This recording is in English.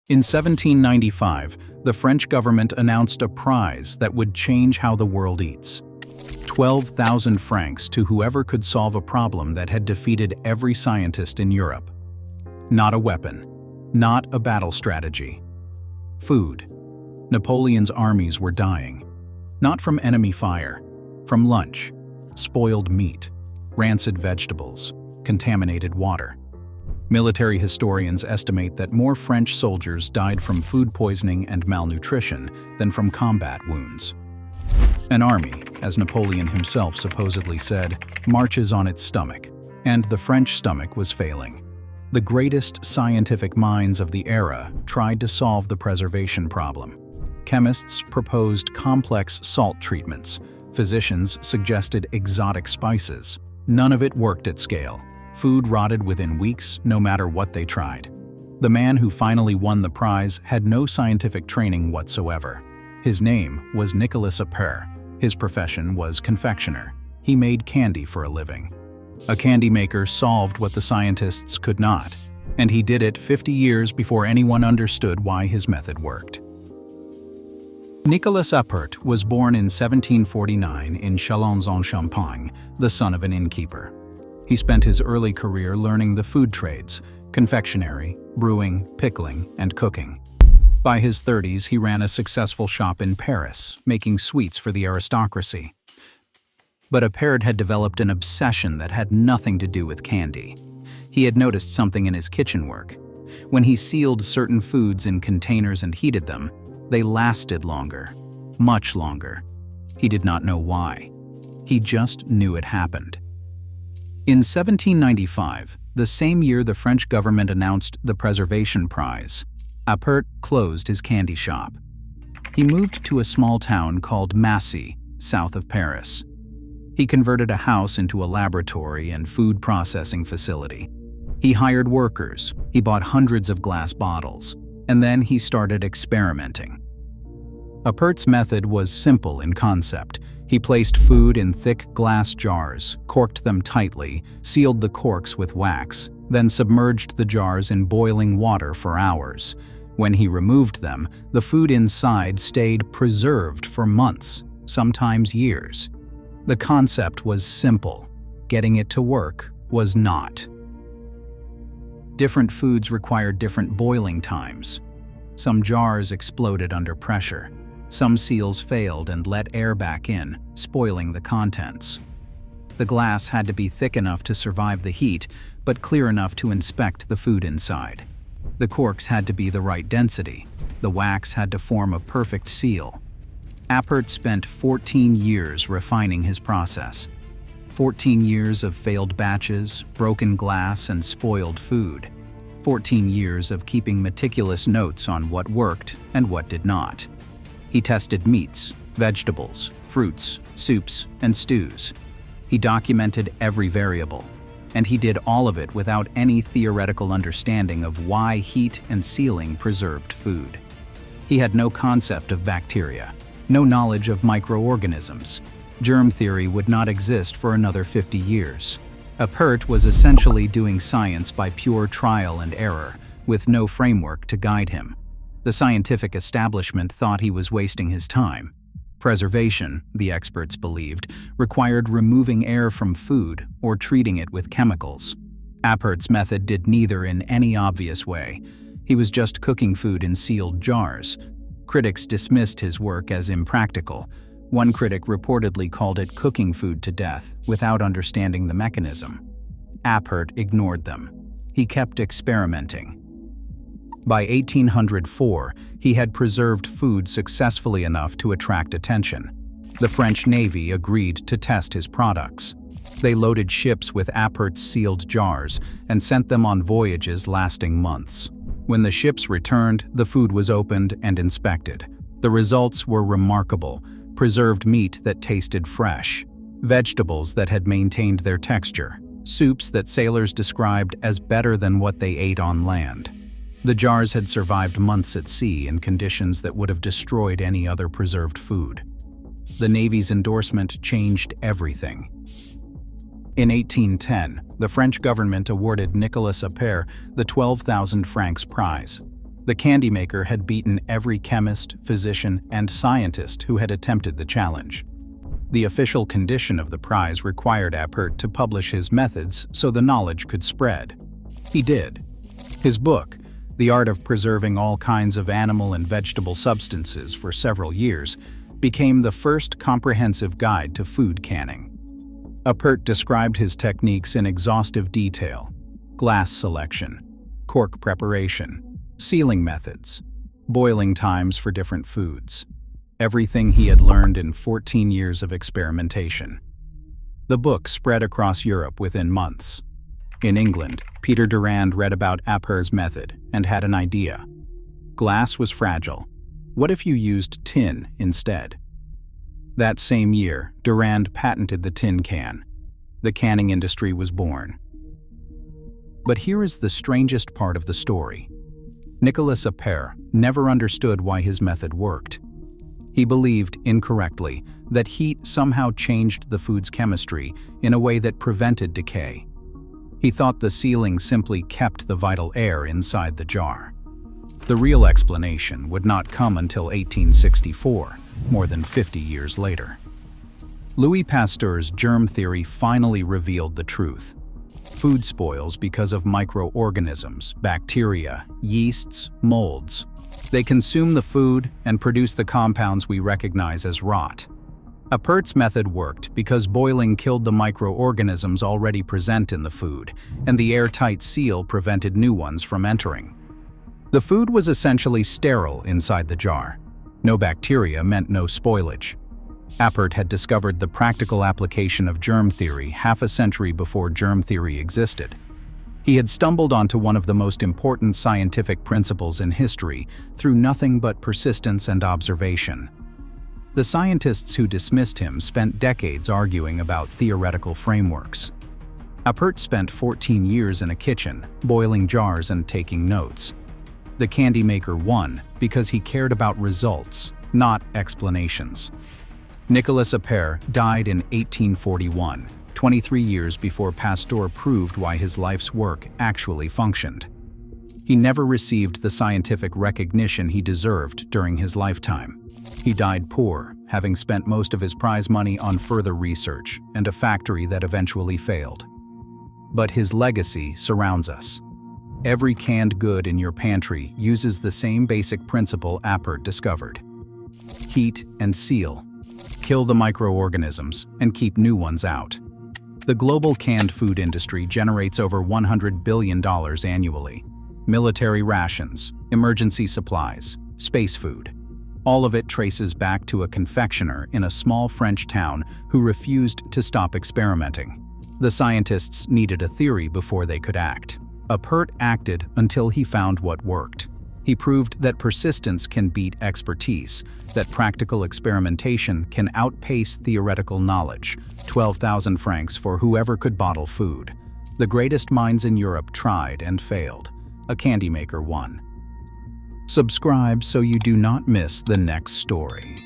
In 1795, the French government announced a prize that would change how the world eats. 12,000 francs to whoever could solve a problem that had defeated every scientist in Europe. Not a weapon, not a battle strategy. Food. Napoleon's armies were dying. Not from enemy fire, from lunch, spoiled meat, rancid vegetables, contaminated water. Military historians estimate that more French soldiers died from food poisoning and malnutrition than from combat wounds. An army, as Napoleon himself supposedly said, marches on its stomach, and the French stomach was failing. The greatest scientific minds of the era tried to solve the preservation problem. Chemists proposed complex salt treatments. Physicians suggested exotic spices. None of it worked at scale. Food rotted within weeks, no matter what they tried. The man who finally won the prize had no scientific training whatsoever. His name was Nicolas Appert. His profession was confectioner. He made candy for a living. A candy maker solved what the scientists could not, and he did it 50 years before anyone understood why his method worked. Nicolas Appert was born in 1749 in Châlons-en-Champagne, the son of an innkeeper. He spent his early career learning the food trades: confectionery, brewing, pickling, and cooking. By his 30s, he ran a successful shop in Paris, making sweets for the aristocracy. But Appert had developed an obsession that had nothing to do with candy. He had noticed something in his kitchen work. When he sealed certain foods in containers and heated them, they lasted longer, much longer. He did not know why. He just knew it happened. In 1795, the same year the French government announced the Preservation Prize, Appert closed his candy shop. He moved to a small town called Massy, south of Paris. He converted a house into a laboratory and food processing facility. He hired workers, he bought hundreds of glass bottles, and then he started experimenting. Appert's method was simple in concept. He placed food in thick glass jars, corked them tightly, sealed the corks with wax, then submerged the jars in boiling water for hours. When he removed them, the food inside stayed preserved for months, sometimes years. The concept was simple. Getting it to work was not. Different foods required different boiling times. Some jars exploded under pressure. Some seals failed and let air back in, spoiling the contents. The glass had to be thick enough to survive the heat, but clear enough to inspect the food inside. The corks had to be the right density. The wax had to form a perfect seal. Appert spent 14 years refining his process. 14 years of failed batches, broken glass, and spoiled food. 14 years of keeping meticulous notes on what worked and what did not. He tested meats, vegetables, fruits, soups, and stews. He documented every variable, and he did all of it without any theoretical understanding of why heat and sealing preserved food. He had no concept of bacteria, no knowledge of microorganisms. Germ theory would not exist for another 50 years. Appert was essentially doing science by pure trial and error, with no framework to guide him. The scientific establishment thought he was wasting his time. Preservation, the experts believed, required removing air from food or treating it with chemicals. Appert's method did neither in any obvious way. He was just cooking food in sealed jars. Critics dismissed his work as impractical. One critic reportedly called it cooking food to death without understanding the mechanism. Appert ignored them. He kept experimenting. By 1804, he had preserved food successfully enough to attract attention. The French Navy agreed to test his products. They loaded ships with Appert's sealed jars and sent them on voyages lasting months. When the ships returned, the food was opened and inspected. The results were remarkable: preserved meat that tasted fresh, vegetables that had maintained their texture, soups that sailors described as better than what they ate on land. The jars had survived months at sea in conditions that would have destroyed any other preserved food. The Navy's endorsement changed everything. In 1810, the French government awarded Nicolas Appert the 12,000 francs prize. The candy maker had beaten every chemist, physician, and scientist who had attempted the challenge. The official condition of the prize required Appert to publish his methods so the knowledge could spread. He did. His book, The Art of Preserving All Kinds of Animal and Vegetable Substances for several years, became the first comprehensive guide to food canning. Appert described his techniques in exhaustive detail: glass selection, cork preparation, sealing methods, boiling times for different foods. Everything he had learned in 14 years of experimentation. The book spread across Europe within months. In England, Peter Durand read about Appert's method and had an idea. Glass was fragile. What if you used tin instead? That same year, Durand patented the tin can. The canning industry was born. But here is the strangest part of the story. Nicolas Appert never understood why his method worked. He believed, incorrectly, that heat somehow changed the food's chemistry in a way that prevented decay. He thought the sealing simply kept the vital air inside the jar. The real explanation would not come until 1864, more than 50 years later. Louis Pasteur's germ theory finally revealed the truth. Food spoils because of microorganisms, bacteria, yeasts, molds. They consume the food and produce the compounds we recognize as rot. Appert's method worked because boiling killed the microorganisms already present in the food, and the airtight seal prevented new ones from entering. The food was essentially sterile inside the jar. No bacteria meant no spoilage. Appert had discovered the practical application of germ theory half a century before germ theory existed. He had stumbled onto one of the most important scientific principles in history through nothing but persistence and observation. The scientists who dismissed him spent decades arguing about theoretical frameworks. Appert spent 14 years in a kitchen, boiling jars and taking notes. The candy maker won because he cared about results, not explanations. Nicolas Appert died in 1841, 23 years before Pasteur proved why his life's work actually functioned. He never received the scientific recognition he deserved during his lifetime. He died poor, having spent most of his prize money on further research and a factory that eventually failed. But his legacy surrounds us. Every canned good in your pantry uses the same basic principle Appert discovered. Heat and seal. Kill the microorganisms and keep new ones out. The global canned food industry generates over $100 billion annually. Military rations, emergency supplies, space food. All of it traces back to a confectioner in a small French town who refused to stop experimenting. The scientists needed a theory before they could act. Appert acted until he found what worked. He proved that persistence can beat expertise, that practical experimentation can outpace theoretical knowledge. 12,000 francs for whoever could bottle food. The greatest minds in Europe tried and failed. A candy maker won. Subscribe so you do not miss the next story.